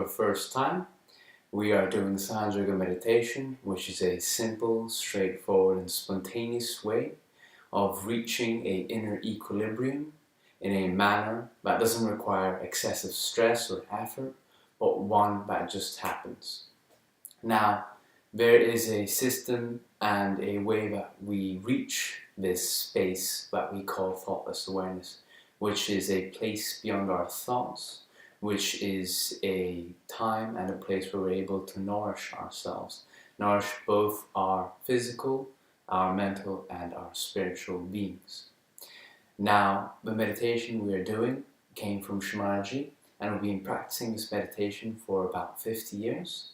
For the first time, we are doing Sound Yoga meditation, which is a simple, straightforward, and spontaneous way of reaching an inner equilibrium in a manner that doesn't require excessive stress or effort, but one that just happens. Now, there is a system and a way that we reach this space that we call thoughtless awareness, which is a place beyond our thoughts, which is a time and a place where we're able to nourish ourselves, nourish both our physical, our mental, and our spiritual beings. Now, the meditation we are doing came from Shamaji, and we've been practicing this meditation for about 50 years.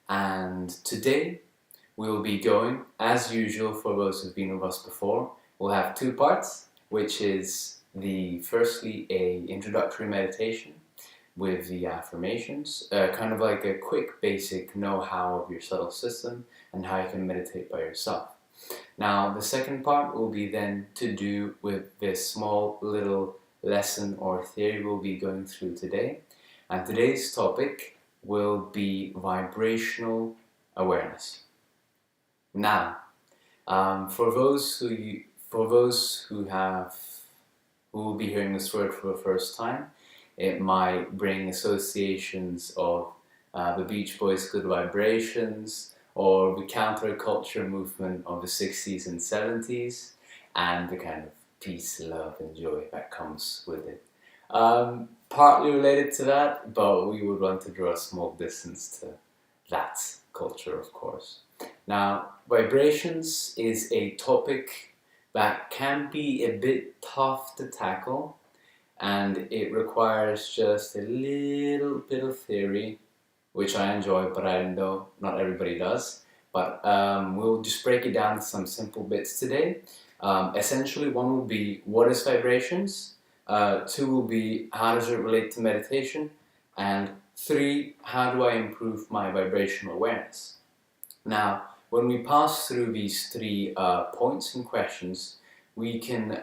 And today we will be going, as usual for those who've been with us before, we'll have two parts, which is firstly a introductory meditation with the affirmations, kind of like a quick basic know-how of your subtle system and how you can meditate by yourself. Now the second part will be then to do with this small little lesson or theory we'll be going through today. And today's topic will be vibrational awareness. Now, for those who will be hearing this word for the first time, it might bring associations of the Beach Boys' Good Vibrations, or the counterculture movement of the 60s and 70s, and the kind of peace, love, and joy that comes with it. Partly related to that, but we would want to draw a small distance to that culture, of course. Now, vibrations is a topic that can be a bit tough to tackle, and it requires just a little bit of theory, which I enjoy, but I know not everybody does. But we'll just break it down to some simple bits today. Essentially, one will be, what is vibrations? Two will be, how does it relate to meditation? And three, how do I improve my vibrational awareness? Now, when we pass through these three points and questions, we can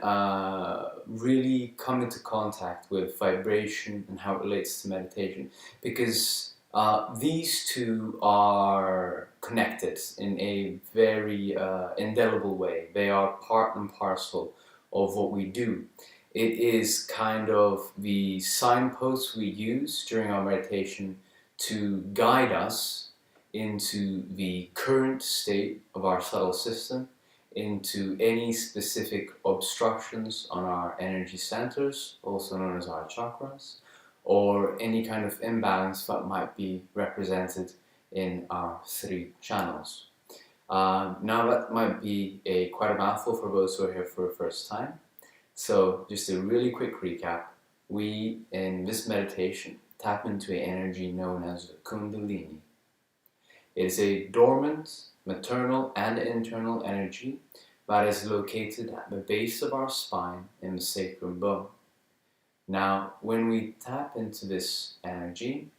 really come into contact with vibration and how it relates to meditation, because these two are connected in a very indelible way. They are part and parcel of what we do. It is kind of the signposts we use during our meditation to guide us into the current state of our subtle system, into any specific obstructions on our energy centers, also known as our chakras, or any kind of imbalance that might be represented in our three channels. Now that might be quite a mouthful for those who are here for the first time. So just a really quick recap, we in this meditation tap into an energy known as the Kundalini. It is a dormant, maternal and internal energy that is located at the base of our spine in the sacrum bone. Now, when we tap into this energy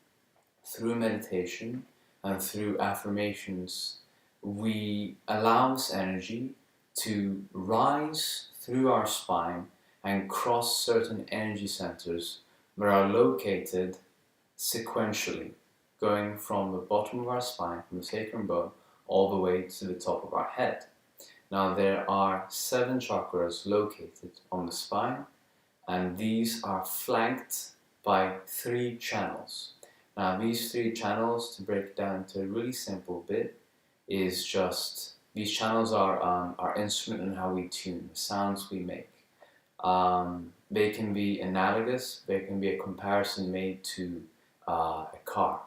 through meditation and through affirmations, we allow this energy to rise through our spine and cross certain energy centers that are located sequentially, going from the bottom of our spine, from the sacrum bone, all the way to the top of our head. Now, there are 7 chakras located on the spine, and these are flanked by 3 channels. Now, these 3 channels, to break it down to a really simple bit, is just, these channels are our instrument and how we tune, the sounds we make. They can be analogous, they can be a comparison made to a car.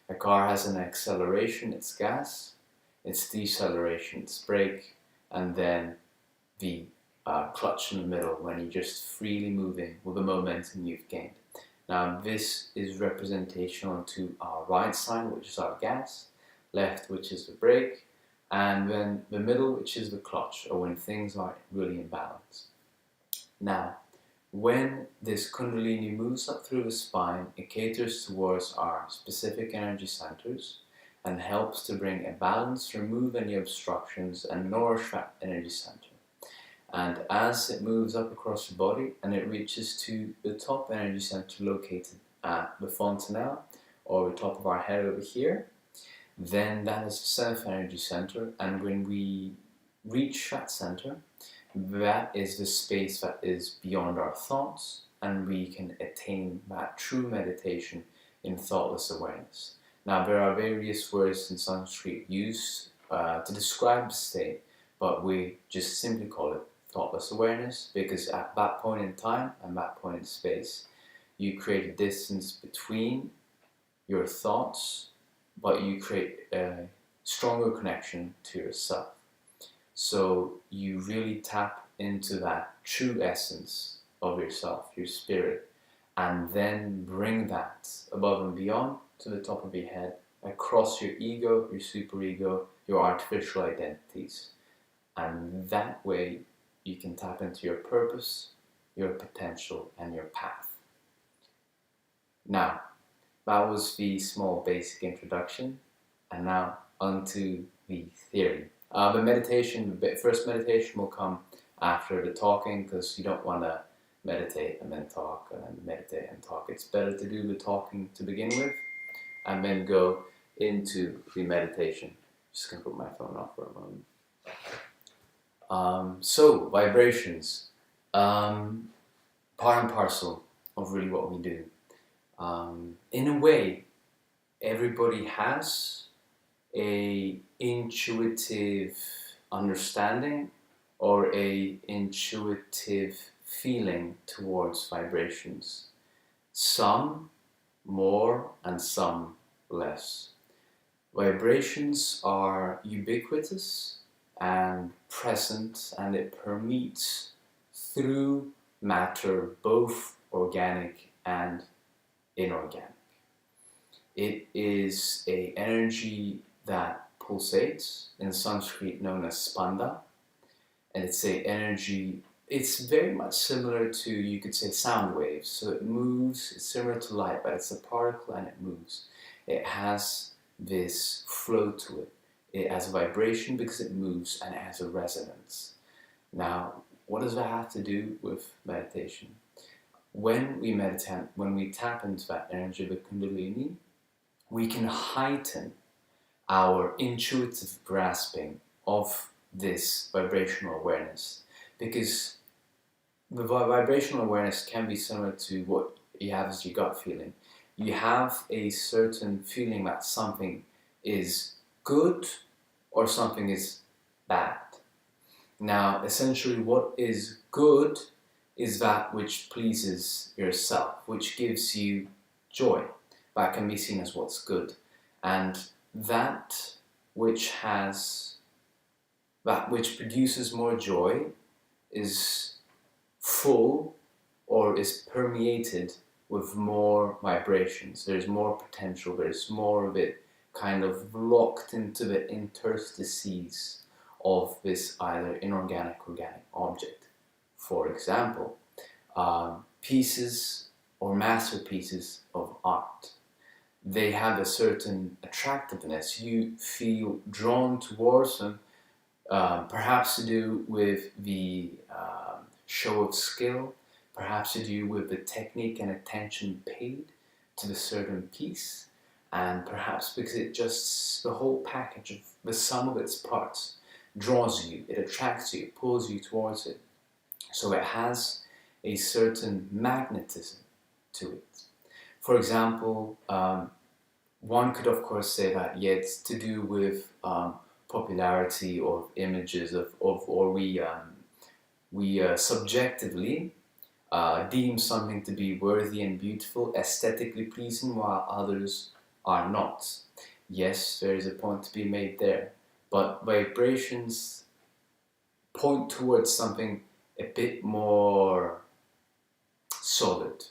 A car has an acceleration, it's gas, its deceleration, it's brake, and then the clutch in the middle when you're just freely moving with the momentum you've gained. Now this is representational to our right side, which is our gas, left, which is the brake, and then the middle, which is the clutch, or when things are really in balance. Now, when this Kundalini moves up through the spine, it caters towards our specific energy centers and helps to bring a balance, remove any obstructions, and nourish that energy center. And as it moves up across the body and it reaches to the top energy center located at the fontanelle, or the top of our head over here, then that is the self-energy center. And when we reach that center, that is the space that is beyond our thoughts, and we can attain that true meditation in thoughtless awareness. Now, there are various words in Sanskrit used to describe the state, but we just simply call it thoughtless awareness, because at that point in time and that point in space, you create a distance between your thoughts, but you create a stronger connection to yourself. So you really tap into that true essence of yourself, your spirit, and then bring that above and beyond to the top of your head, across your ego, your superego, your artificial identities. And that way you can tap into your purpose, your potential, and your path. Now, that was the small basic introduction, and now onto the theory. The first meditation will come after the talking, because you don't want to meditate and then talk and then meditate and talk. It's better to do the talking to begin with and then go into the meditation. Just gonna put my phone off for a moment. So vibrations, part and parcel of really what we do. In a way, everybody has a intuitive understanding or a intuitive feeling towards vibrations. Some more and some less. Vibrations are ubiquitous and present, and it permeates through matter, both organic and inorganic. It is an energy that pulsates, in Sanskrit known as spanda, and it's an energy, it's very much similar to, you could say, sound waves. So it moves, it's similar to light, but it's a particle and it moves. It has this flow to it. It has a vibration because it moves, and it has a resonance. Now, what does that have to do with meditation? When we meditate, when we tap into that energy of the Kundalini, we can heighten our intuitive grasping of this vibrational awareness, because the vibrational awareness can be similar to what you have as your gut feeling. You have a certain feeling that something is good or something is bad. Now, essentially, what is good is that which pleases yourself, which gives you joy. That can be seen as what's good. And that which produces more joy is full or is permeated with more vibrations. There's more potential, there's more of it kind of locked into the interstices of this either inorganic or organic object. For example, pieces or masterpieces of art. They have a certain attractiveness. You feel drawn towards them, perhaps to do with the show of skill, perhaps to do with the technique and attention paid to the certain piece, and perhaps because it just, the whole package of the sum of its parts draws you, it attracts you, it pulls you towards it. So it has a certain magnetism to it. For example, one could of course say that, yeah, it's to do with popularity or images or we subjectively deem something to be worthy and beautiful, aesthetically pleasing, while others are not. Yes, there is a point to be made there, but vibrations point towards something a bit more solid.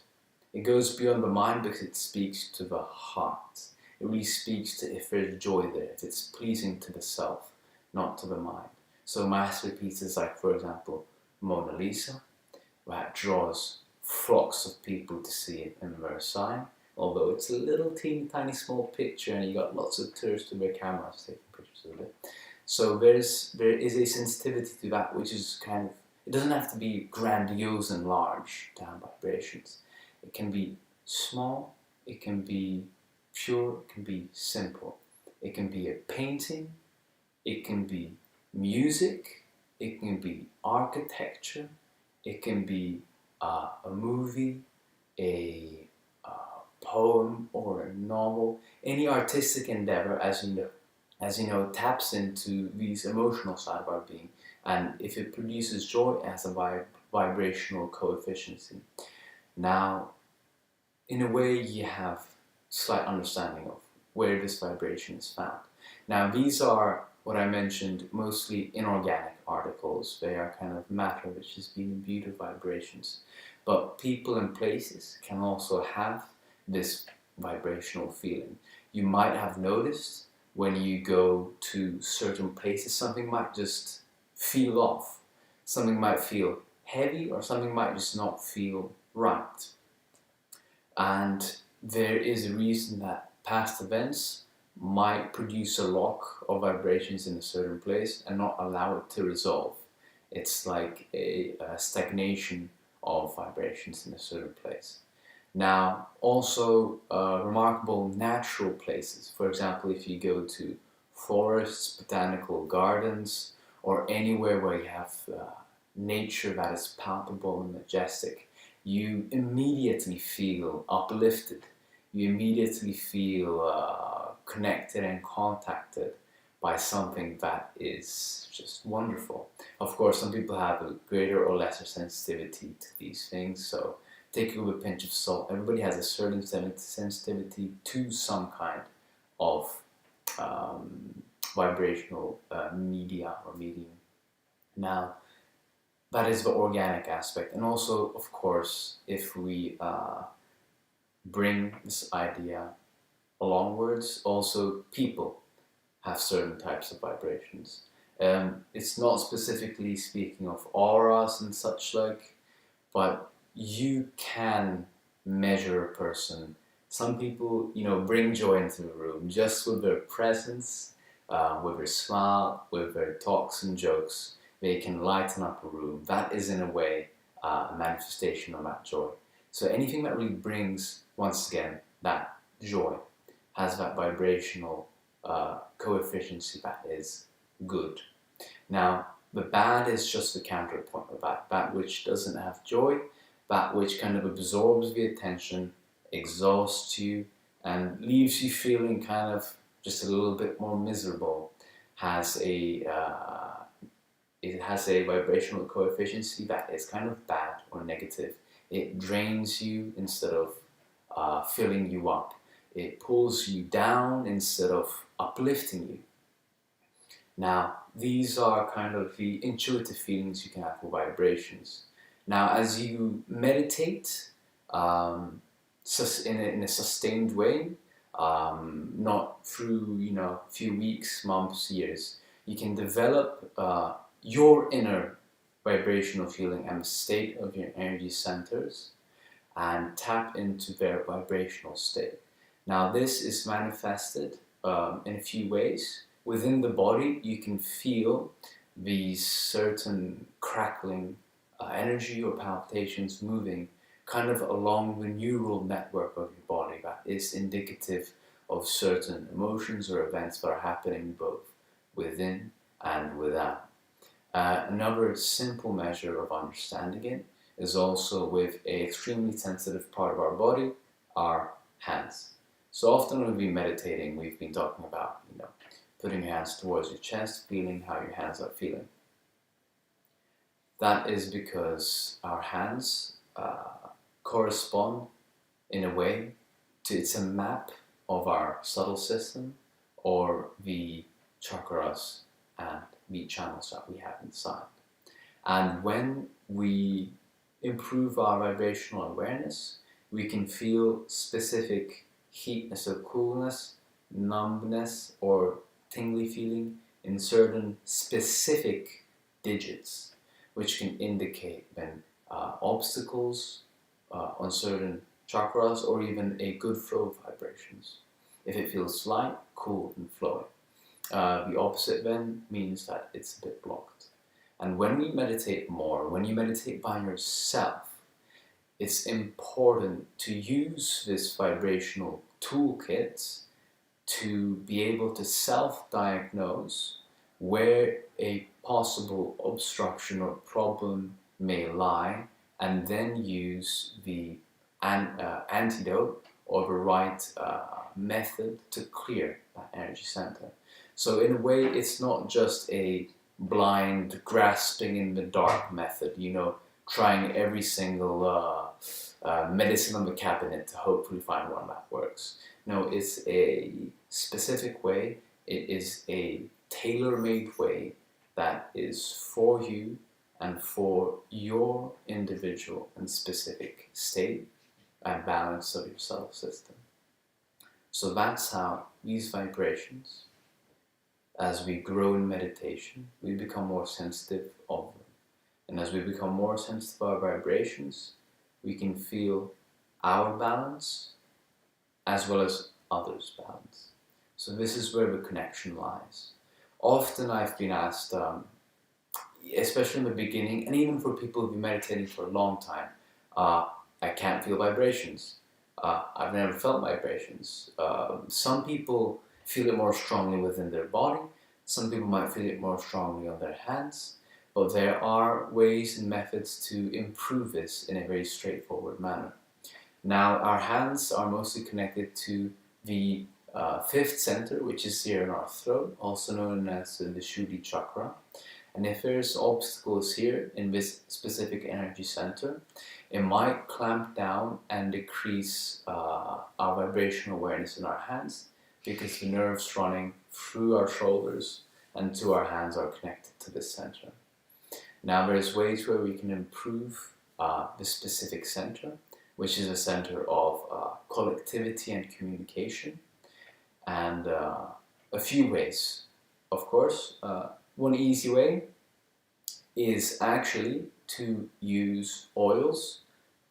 It goes beyond the mind because it speaks to the heart. It really speaks to if there's joy there, if it's pleasing to the self, not to the mind. So masterpieces like, for example, Mona Lisa, that draws flocks of people to see it in Versailles, although it's a little teeny tiny small picture and you got lots of tourists with their cameras taking pictures of it. So there is a sensitivity to that, which is kind of, it doesn't have to be grandiose and large to have vibrations. It can be small, it can be pure, it can be simple. It can be a painting, it can be music, it can be architecture, it can be a movie, a poem or a novel, any artistic endeavor, as you know, taps into these emotional side of our being. And if it produces joy, it has a vibrational coefficient. Now, in a way, you have slight understanding of where this vibration is found. Now, these are what I mentioned, mostly inorganic particles. They are kind of matter which is being imbued with vibrations. But people and places can also have this vibrational feeling. You might have noticed when you go to certain places, something might just feel off. Something might feel heavy, or something might just not feel right. And there is a reason that past events might produce a lock of vibrations in a certain place and not allow it to resolve. It's like a stagnation of vibrations in a certain place. Now, also remarkable natural places. For example, if you go to forests, botanical gardens, or anywhere where you have nature that is palpable and majestic, you immediately feel uplifted. You immediately feel connected and contacted by something that is just wonderful. Of course, some people have a greater or lesser sensitivity to these things, so take it with a pinch of salt. Everybody has a certain sensitivity to some kind of vibrational media or medium. Now, that is the organic aspect. And also, of course, if we bring this idea alongwards, also people have certain types of vibrations. It's not specifically speaking of auras and such like, but you can measure a person. Some people, bring joy into the room just with their presence, with their smile, with their talks and jokes. They can lighten up a room. That is, in a way, a manifestation of that joy. So anything that really brings, once again, that joy has that vibrational coefficient that is good. Now, the bad is just the counterpoint of that. That which doesn't have joy, that which kind of absorbs the attention, exhausts you, and leaves you feeling kind of just a little bit more miserable, it has a vibrational coefficient that is kind of bad or negative. It drains you instead of filling you up. It pulls you down instead of uplifting you. Now, these are kind of the intuitive feelings you can have with vibrations. Now, as you meditate in a sustained way, not through a few weeks, months, years, you can develop your inner vibrational feeling and the state of your energy centers and tap into their vibrational state. Now, this is manifested in a few ways. Within the body, you can feel these certain crackling energy or palpitations moving kind of along the neural network of your body that is indicative of certain emotions or events that are happening both within and without. Another simple measure of understanding it is also with an extremely sensitive part of our body, our hands. So often when we've been meditating, we've been talking about, putting your hands towards your chest, feeling how your hands are feeling. That is because our hands correspond in a way to, it's a map of our subtle system or the chakras and the channels that we have inside. And when we improve our vibrational awareness, we can feel specific heatness or coolness, numbness or tingly feeling in certain specific digits, which can indicate when obstacles on certain chakras or even a good flow of vibrations. If it feels light, cool and flowing. The opposite then means that it's a bit blocked. And when we meditate more, when you meditate by yourself, it's important to use this vibrational toolkit to be able to self-diagnose where a possible obstruction or problem may lie, and then use the antidote or the right method to clear that energy center. So in a way, it's not just a blind grasping in the dark method, trying every single medicine on the cabinet to hopefully find one that works. No, it's a specific way. It is a tailor-made way that is for you and for your individual and specific state and balance of your solar system. So that's how these vibrations, as we grow in meditation, we become more sensitive of them. And as we become more sensitive of our vibrations, we can feel our balance as well as others' balance. So this is where the connection lies. Often I've been asked, especially in the beginning, and even for people who've been meditating for a long time, I can't feel vibrations. I've never felt vibrations. Some people feel it more strongly within their body. Some people might feel it more strongly on their hands. But there are ways and methods to improve this in a very straightforward manner. Now, our hands are mostly connected to the fifth center, which is here in our throat, also known as the Vishuddhi chakra. And if there's obstacles here in this specific energy center, it might clamp down and decrease our vibrational awareness in our hands, because the nerves running through our shoulders and to our hands are connected to this center. Now, there's ways where we can improve the specific center, which is a center of collectivity and communication, and a few ways. Of course, one easy way is actually to use oils,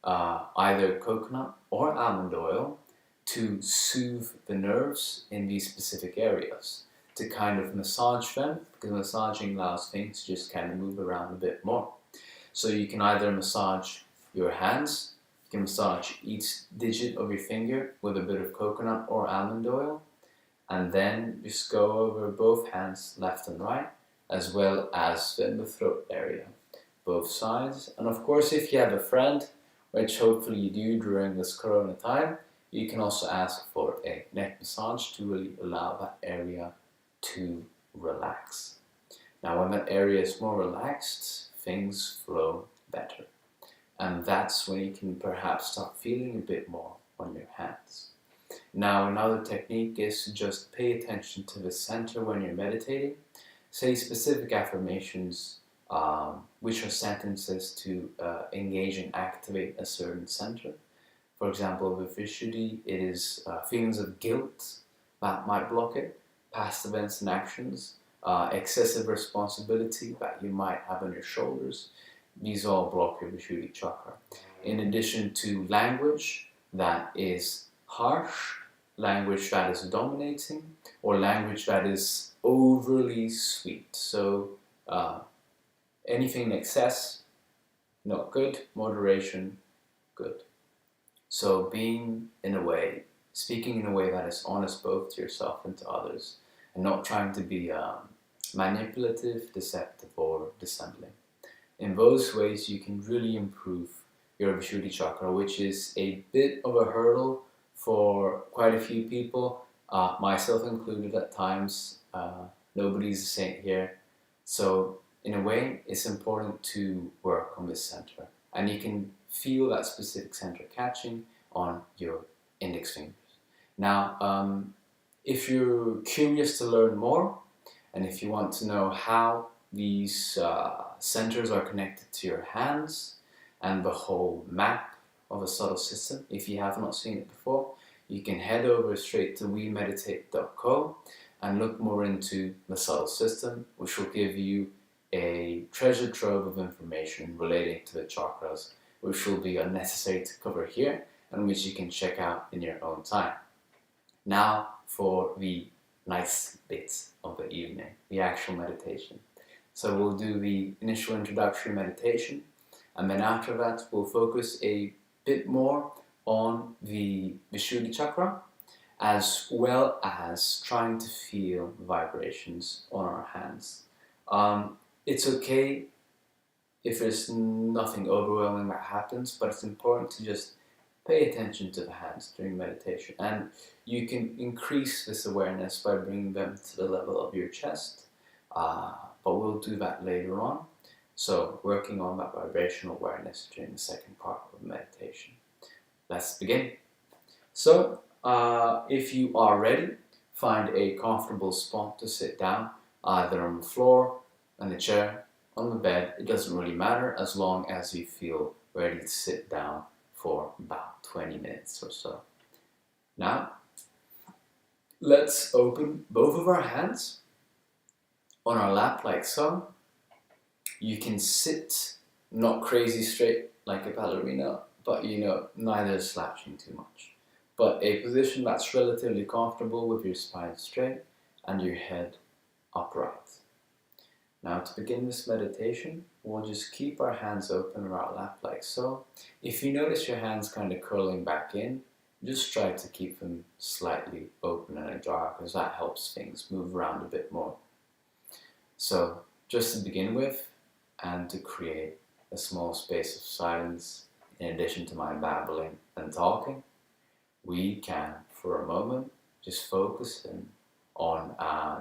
either coconut or almond oil, to soothe the nerves in these specific areas, to kind of massage them, because massaging allows things to just kind of move around a bit more. So you can either massage your hands, you can massage each digit of your finger with a bit of coconut or almond oil, and then just go over both hands, left and right, as well as in the throat area, both sides. And of course, if you have a friend, which hopefully you do during this corona time, you can also ask for a neck massage to really allow that area to relax. Now, when that area is more relaxed, things flow better. And that's when you can perhaps start feeling a bit more on your hands. Now, another technique is to just pay attention to the center when you're meditating. Say specific affirmations, which are sentences to engage and activate a certain center. For example, with Vishuddhi, it is feelings of guilt that might block it, past events and actions, excessive responsibility that you might have on your shoulders. These all block your Vishuddhi chakra. In addition to language that is harsh, language that is dominating, or language that is overly sweet. So anything in excess, not good. Moderation, good. So speaking in a way that is honest both to yourself and to others, and not trying to be manipulative, deceptive, or dissembling. In those ways, you can really improve your Vishuddhi chakra, which is a bit of a hurdle for quite a few people, myself included at times. Nobody's a saint here. So in a way, it's important to work on this center. And you can feel that specific center catching on your index fingers. Now, if you're curious to learn more, and if you want to know how these centers are connected to your hands and the whole map of a subtle system, if you have not seen it before, you can head over straight to wemeditate.co and look more into the subtle system, which will give you a treasure trove of information relating to the chakras, which will be unnecessary to cover here and which you can check out in your own time. Now for the nice bits of the evening, the actual meditation. So we'll do the initial introductory meditation, and then after that we'll focus a bit more on the Vishuddhi chakra, as well as trying to feel vibrations on our hands. It's okay if there's nothing overwhelming that happens, but it's important to just pay attention to the hands during meditation. And you can increase this awareness by bringing them to the level of your chest, but we'll do that later on. So working on that vibrational awareness during the second part of meditation. Let's begin. So if you are ready, find a comfortable spot to sit down, either on the floor, on the chair, on the bed. It doesn't really matter as long as you feel ready to sit down for about 20 minutes or so. Now, let's open both of our hands on our lap like so. You can sit not crazy straight like a ballerina, but neither slouching too much. But a position that's relatively comfortable with your spine straight and your head upright. Now to begin this meditation, we'll just keep our hands open on our lap like so. If you notice your hands kind of curling back in, just try to keep them slightly open and ajar, because that helps things move around a bit more. So just to begin with, and to create a small space of silence, in addition to my babbling and talking, we can, for a moment, just focus on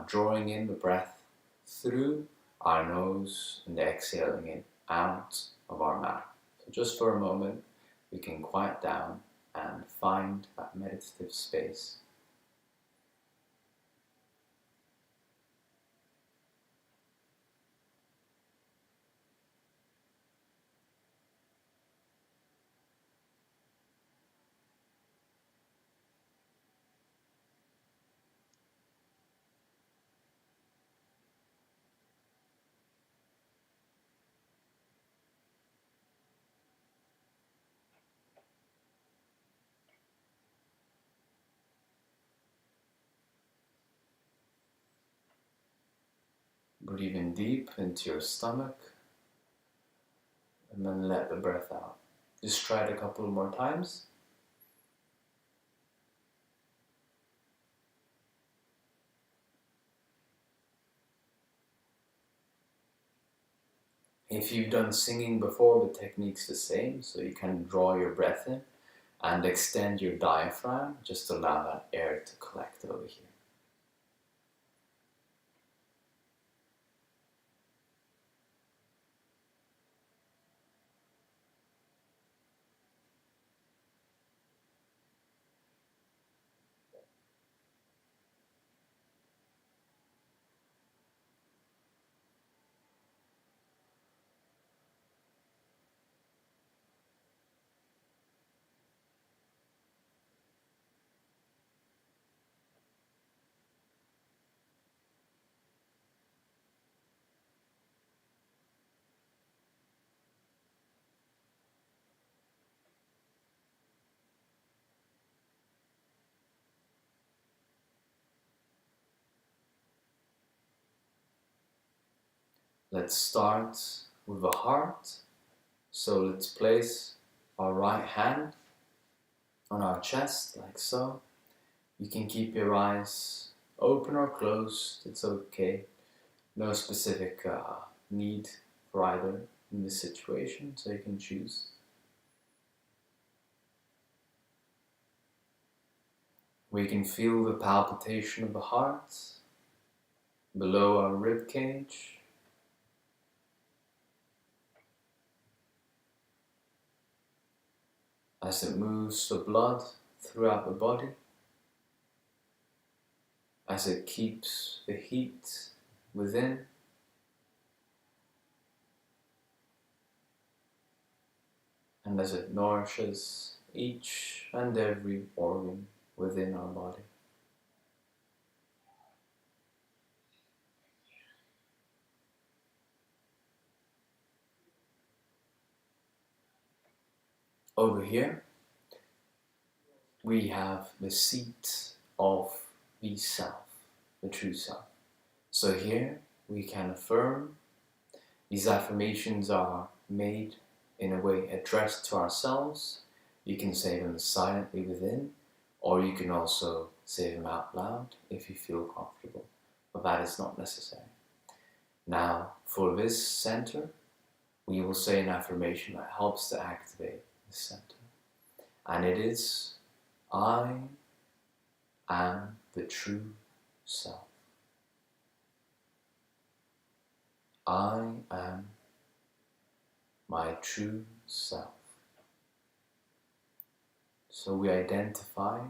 drawing in the breath through our nose and exhaling it out of our mouth. So just for a moment, we can quiet down and find that meditative space. Breathe in deep into your stomach and then let the breath out. Just try it a couple more times. If you've done singing before, the technique's the same, so you can draw your breath in and extend your diaphragm, just allow that air to collect over here. Let's start with the heart. So let's place our right hand on our chest like so. You can keep your eyes open or closed, it's okay. No specific need for either in this situation, so you can choose. We can feel the palpitation of the heart below our rib cage. As it moves the blood throughout the body, as it keeps the heat within, and as it nourishes each and every organ within our body. Over here, we have the seat of the self, the true self. So here we can affirm. These affirmations are made in a way addressed to ourselves. You can say them silently within, or you can also say them out loud if you feel comfortable, but that is not necessary. Now, for this center, we will say an affirmation that helps to activate the center. And it is, I am the true self. I am my true self. So we identify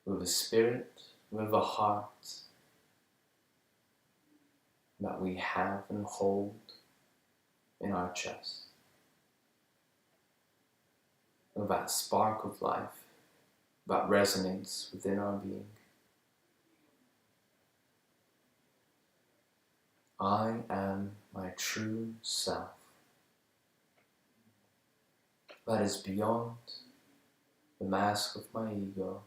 with a spirit, with a heart that we have and hold in our chest, with that spark of life that resonates within our being. I am my true self. That is beyond the mask of my ego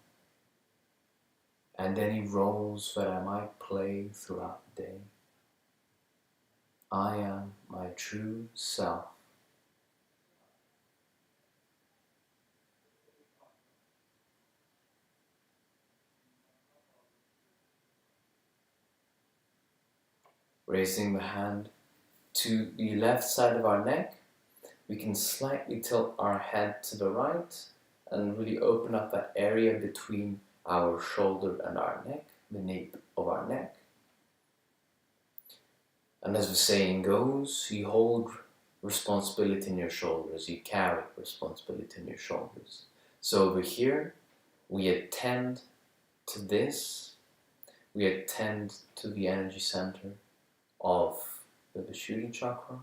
and any roles that I might play throughout the day. I am my true self. Raising the hand to the left side of our neck, we can slightly tilt our head to the right and really open up that area between our shoulder and our neck, the nape of our neck. And as the saying goes, you hold responsibility in your shoulders, you carry responsibility in your shoulders. So over here, we attend to this, we attend to the energy center of the Vishuddhi chakra,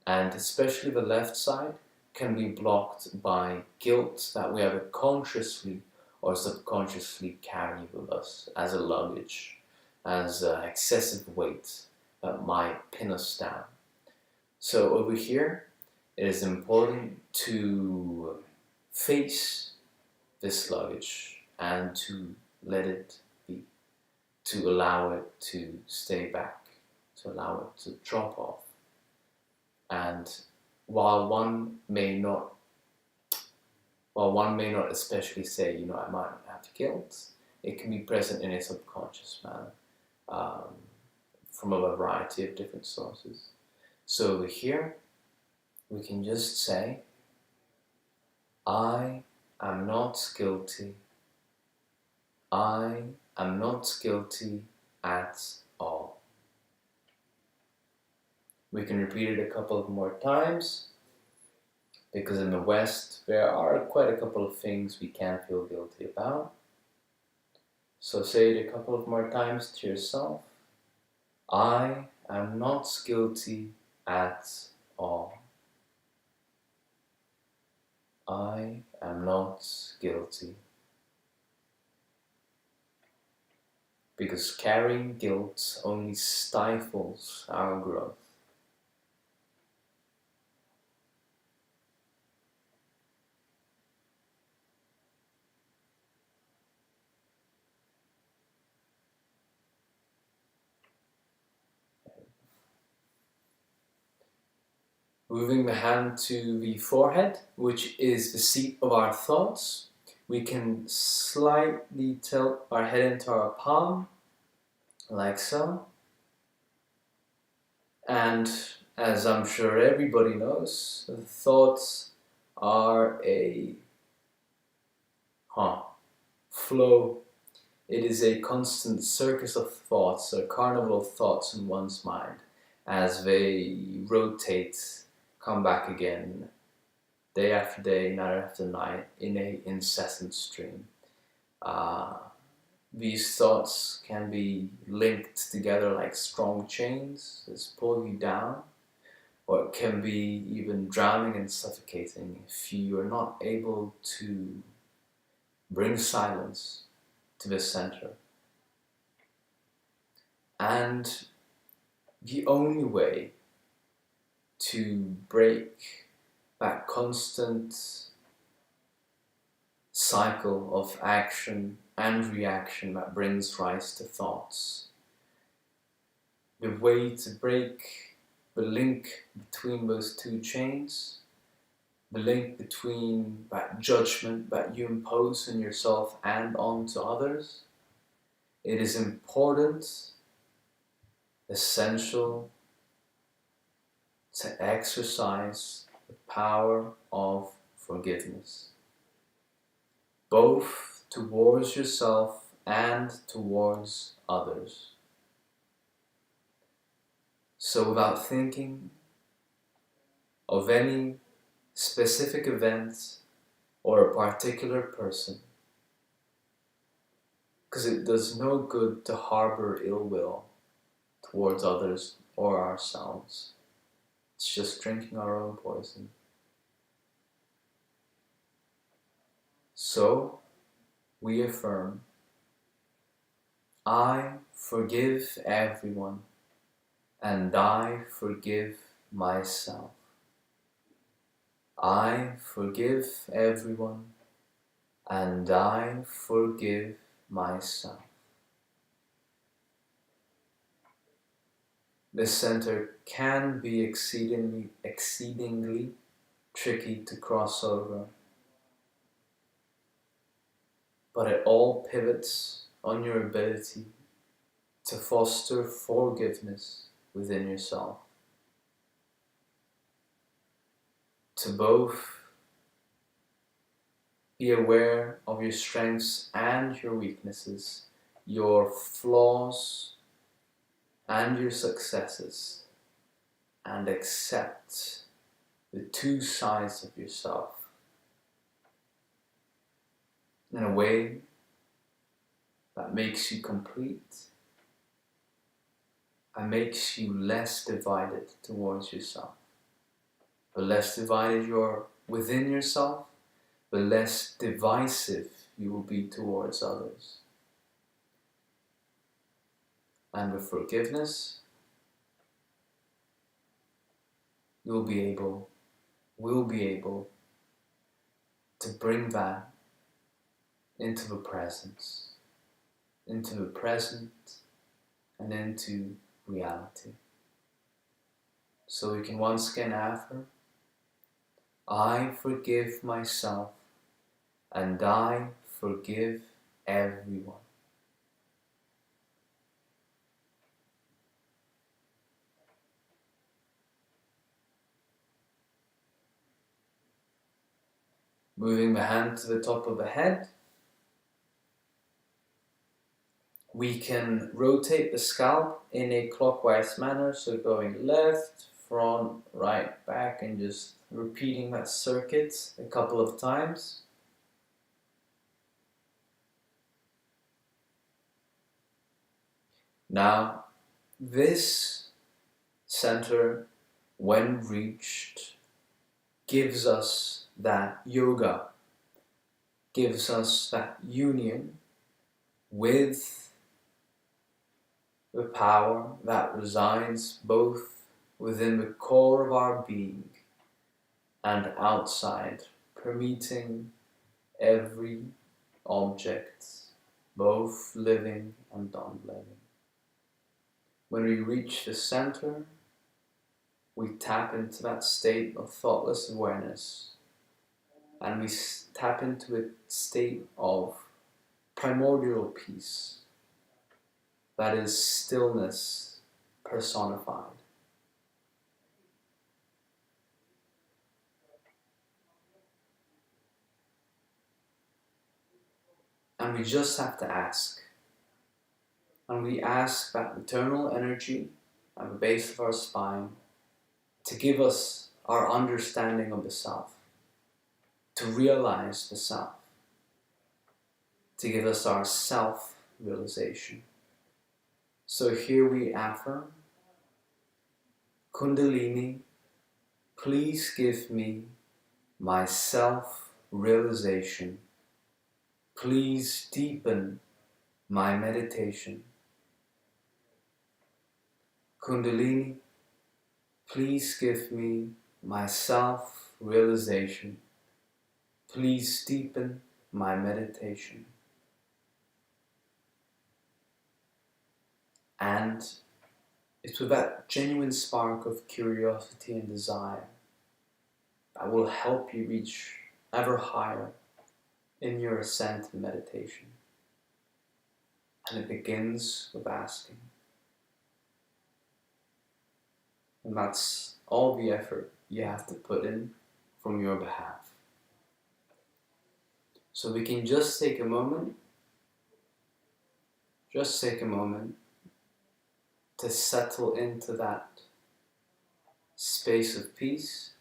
and especially the left side can be blocked by guilt that we either consciously or subconsciously carry with us as a luggage, as excessive weight that might pin us down. So over here, it is important to face this luggage and to let it be, to allow it to stay back, to allow it to drop off. And while one may not especially say, I might not have guilt, it can be present in a subconscious manner from a variety of different sources. So over here, we can just say, I am not guilty. I am not guilty at all. We can repeat it a couple of more times, because in the West, there are quite a couple of things we can feel guilty about. So say it a couple of more times to yourself. I am not guilty at all. I am not guilty. Because carrying guilt only stifles our growth. Moving the hand to the forehead, which is the seat of our thoughts, we can slightly tilt our head into our palm, like so. And as I'm sure everybody knows, the thoughts are a flow. It is a constant circus of thoughts, a carnival of thoughts in one's mind, as they rotate, come back again, day after day, night after night, in an incessant stream. These thoughts can be linked together like strong chains that pull you down, or it can be even drowning and suffocating if you are not able to bring silence to the center. And the only way to break that constant cycle of action and reaction that brings rise to thoughts, the way to break the link between those two chains, the link between that judgment that you impose on yourself and onto others, it is important, essential, to exercise the power of forgiveness, both towards yourself and towards others. So without thinking of any specific event or a particular person, because it does no good to harbor ill will towards others or ourselves. It's just drinking our own poison. So we affirm, I forgive everyone and I forgive myself. I forgive everyone and I forgive myself. This center can be exceedingly tricky to cross over, but it all pivots on your ability to foster forgiveness within yourself, to both be aware of your strengths and your weaknesses, your flaws and your successes, and accept the two sides of yourself in a way that makes you complete and makes you less divided towards yourself. The less divided you are within yourself, the less divisive you will be towards others. And with forgiveness, we'll be able to bring that into the present and into reality. So we can once again affirm, I forgive myself and I forgive everyone. Moving the hand to the top of the head, we can rotate the scalp in a clockwise manner, so going left, front, right, back, and just repeating that circuit a couple of times. Now, this center, when reached, gives us that yoga, gives us that union with the power that resides both within the core of our being and outside, permeating every object, both living and non-living. When we reach the center, we tap into that state of thoughtless awareness, and we tap into a state of primordial peace, that is stillness personified. And we just have to ask. And we ask that eternal energy at the base of our spine to give us our understanding of the self, to realize the self, to give us our self-realization. So here we affirm, Kundalini, please give me my self-realization. Please deepen my meditation. Kundalini, please give me my self-realization. Please deepen my meditation. And it's with that genuine spark of curiosity and desire that will help you reach ever higher in your ascent in meditation. And it begins with asking. And that's all the effort you have to put in from your behalf. So we can just take a moment to settle into that space of peace.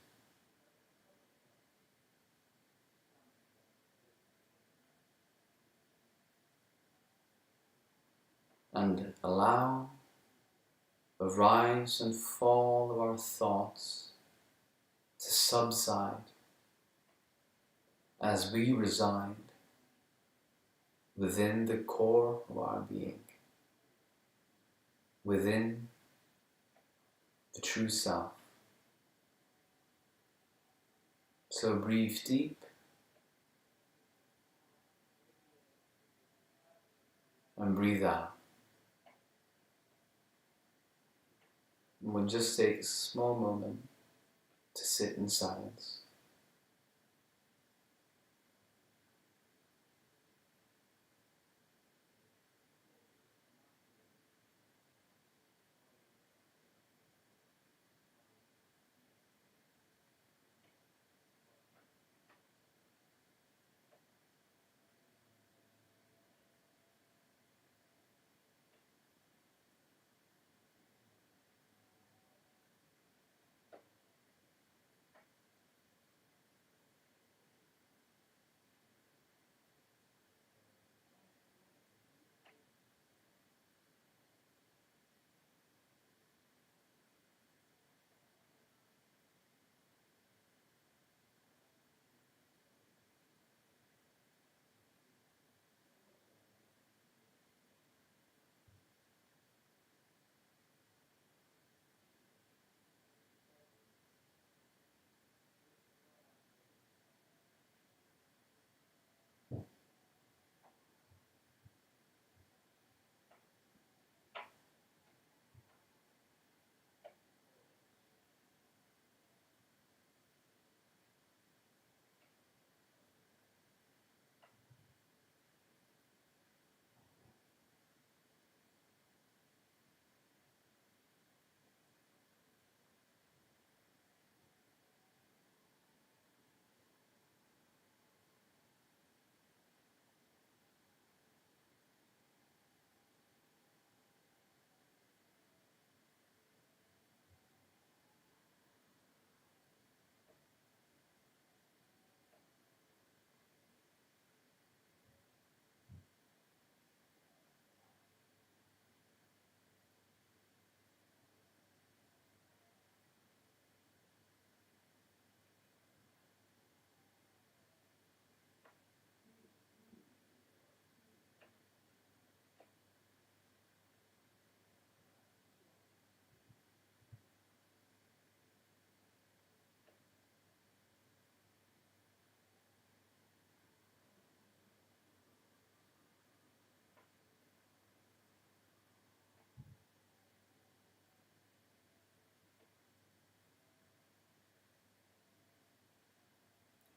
And allow the rise and fall of our thoughts to subside as we reside within the core of our being, within the true self. So breathe deep and breathe out. And we'll just take a small moment to sit in silence.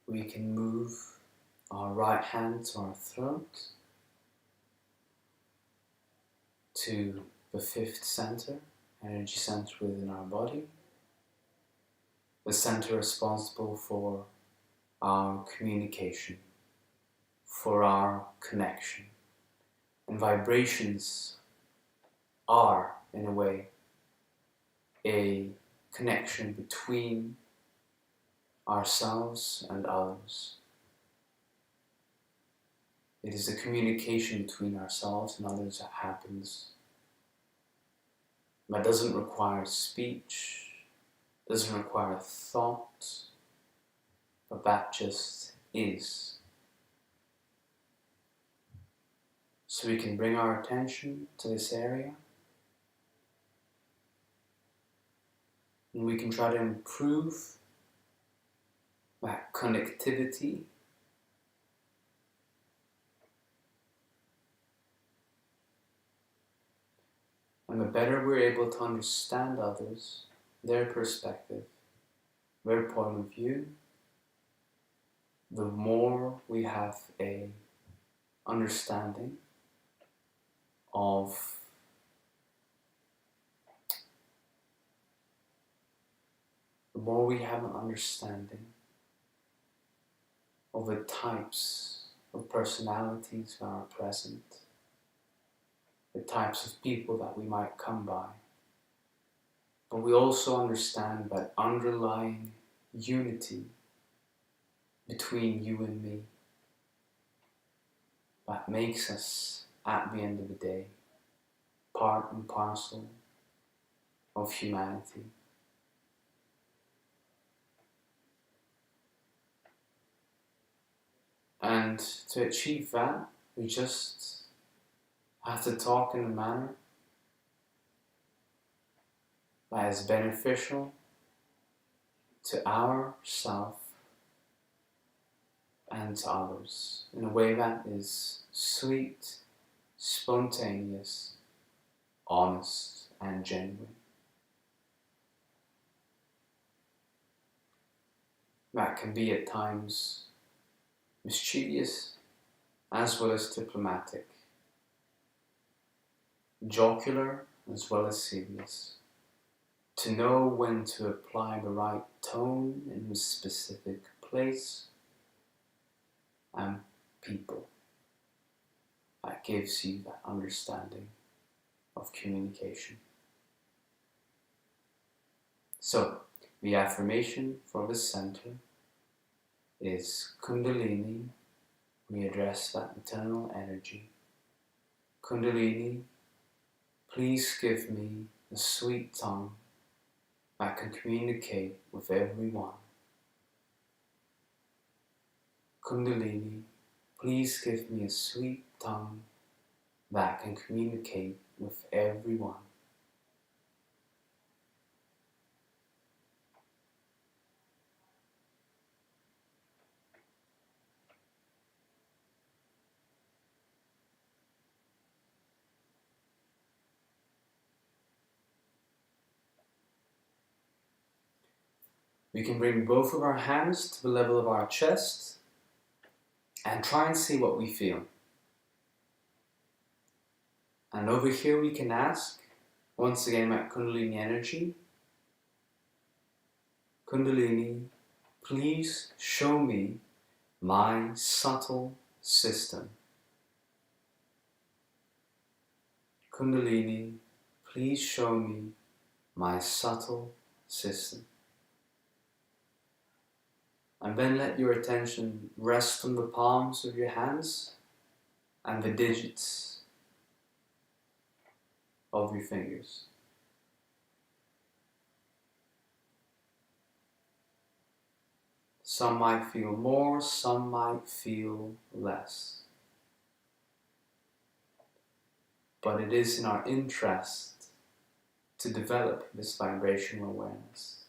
We can move our right hand to our throat, to the fifth center, energy center within our body, the center responsible for our communication, for our connection. And vibrations are, in a way, a connection between ourselves and others. It is a communication between ourselves and others that happens. That doesn't require speech, doesn't require thought, but that just is. So we can bring our attention to this area, and we can try to improve that connectivity and the better we're able to understand others, their perspective, their point of view, the more we have a understanding of the more we have an understanding of the types of personalities that are present, the types of people that we might come by. But we also understand that underlying unity between you and me that makes us, at the end of the day, part and parcel of humanity. And to achieve that, we just have to talk in a manner that is beneficial to ourself and to others, in a way that is sweet, spontaneous, honest, and genuine. That can be at times mischievous as well as diplomatic, jocular as well as serious. To know when to apply the right tone in a specific place and people. That gives you that understanding of communication. So, the affirmation for the center is Kundalini. We address that maternal energy. Kundalini, please give me a sweet tongue that can communicate with everyone. Kundalini, please give me a sweet tongue that can communicate with everyone. We can bring both of our hands to the level of our chest and try and see what we feel. And over here we can ask, once again about Kundalini energy. Kundalini, please show me my subtle system. Kundalini, please show me my subtle system. And then let your attention rest on the palms of your hands and the digits of your fingers. Some might feel more, some might feel less. But it is in our interest to develop this vibrational awareness.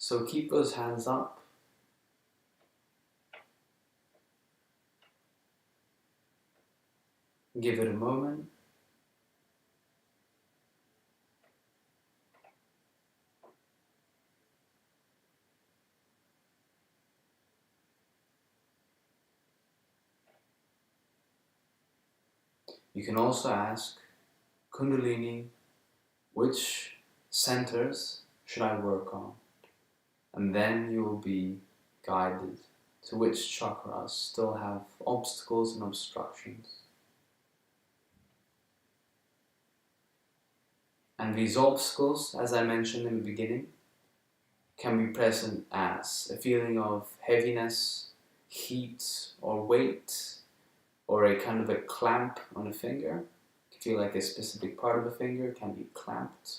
So keep those hands up. Give it a moment. You can also ask, Kundalini, which centers should I work on? And then you will be guided to which chakras still have obstacles and obstructions. And these obstacles, as I mentioned in the beginning, can be present as a feeling of heaviness, heat, or weight, or a kind of a clamp on a finger. You feel like a specific part of the finger can be clamped.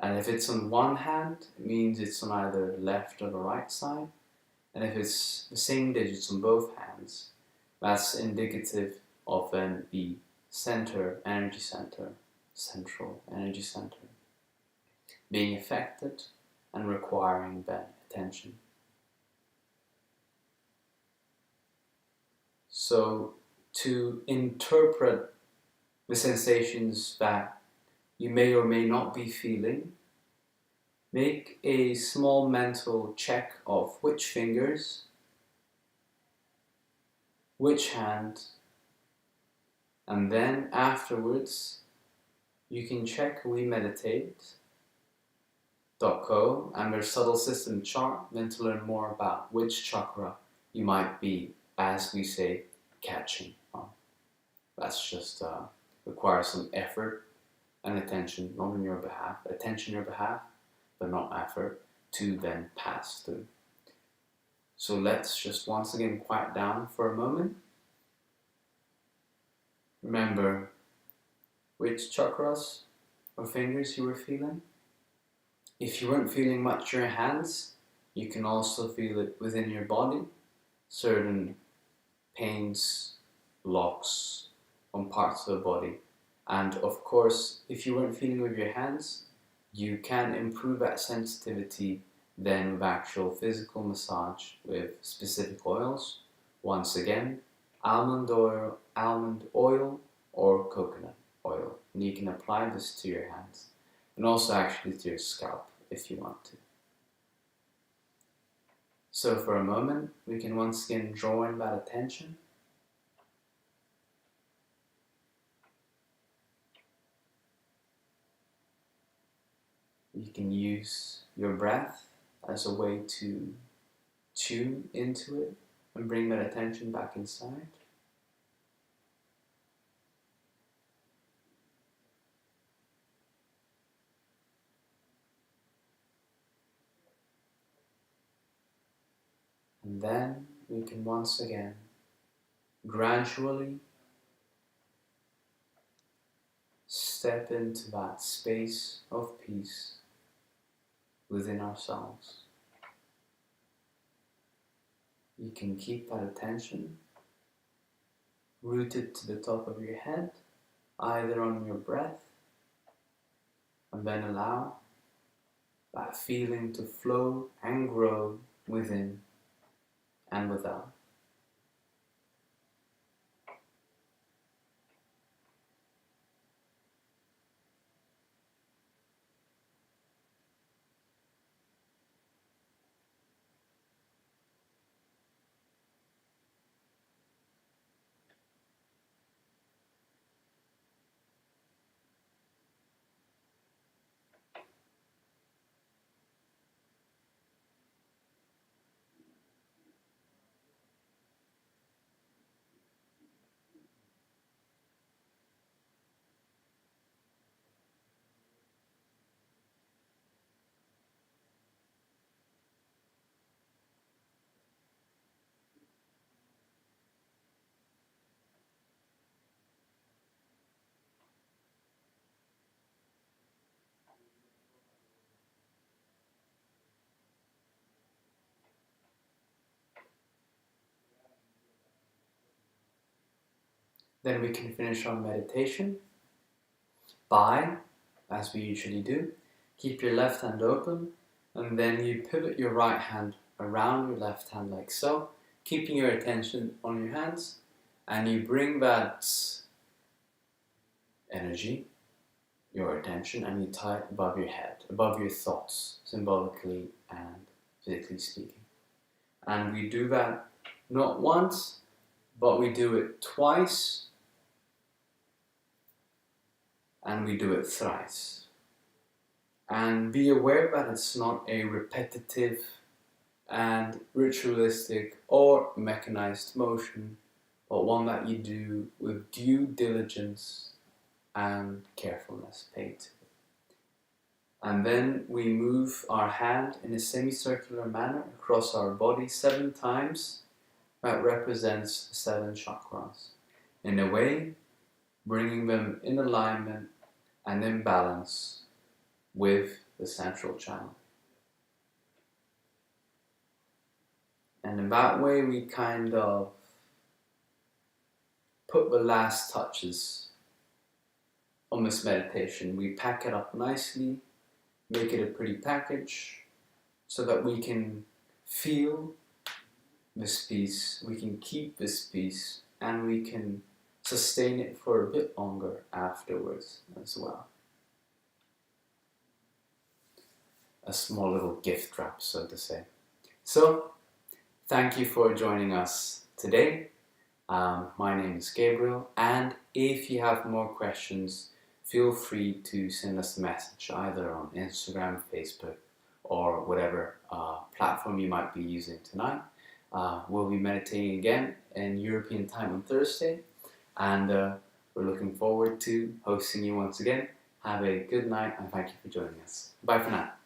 And if it's on one hand, it means it's on either the left or the right side. And if it's the same digits on both hands, that's indicative of the center, energy center, central energy center, being affected and requiring that attention. So to interpret the sensations that you may or may not be feeling, Make a small mental check of which fingers, which hand, and then afterwards you can check WeMeditate.co and their subtle system chart then to learn more about which chakra you might be, as we say, catching on. That's just requires some effort and attention, not on your behalf, attention on your behalf, but not effort, to then pass through. So let's just once again quiet down for a moment. Remember which chakras or fingers you were feeling. If you weren't feeling much in your hands, you can also feel it within your body. Certain pains, locks on parts of the body. And of course, if you weren't feeling with your hands, you can improve that sensitivity then with actual physical massage with specific oils. Once again, almond oil or coconut oil. And you can apply this to your hands and also actually to your scalp if you want to. So for a moment, we can once again draw in that attention. You can use your breath as a way to tune into it and bring that attention back inside. And then we can once again gradually step into that space of peace within ourselves. You can keep that attention rooted to the top of your head, either on your breath, and then allow that feeling to flow and grow within and without. Then we can finish our meditation by, as we usually do, keep your left hand open and then you pivot your right hand around your left hand like so, keeping your attention on your hands, and you bring that energy, your attention, and you tie it above your head, above your thoughts, symbolically and physically speaking. And we do that not once, but we do it twice, and we do it thrice. And be aware that it's not a repetitive and ritualistic or mechanized motion, but one that you do with due diligence and carefulness paid to it. And then we move our hand in a semicircular manner across our body 7 times. That represents 7 chakras. In a way, bringing them in alignment and in balance with the central channel. And in that way, we kind of put the last touches on this meditation. We pack it up nicely, make it a pretty package, so that we can feel this peace, we can keep this peace, and we can sustain it for a bit longer afterwards as well. a small little gift wrap, so to say. So, thank you for joining us today. My name is Gabriel, and if you have more questions, feel free to send us a message either on Instagram, Facebook, or whatever platform you might be using tonight. We'll be meditating again in European time on Thursday, and we're looking forward to hosting you once again. Have a good night, and thank you for joining us. Bye for now.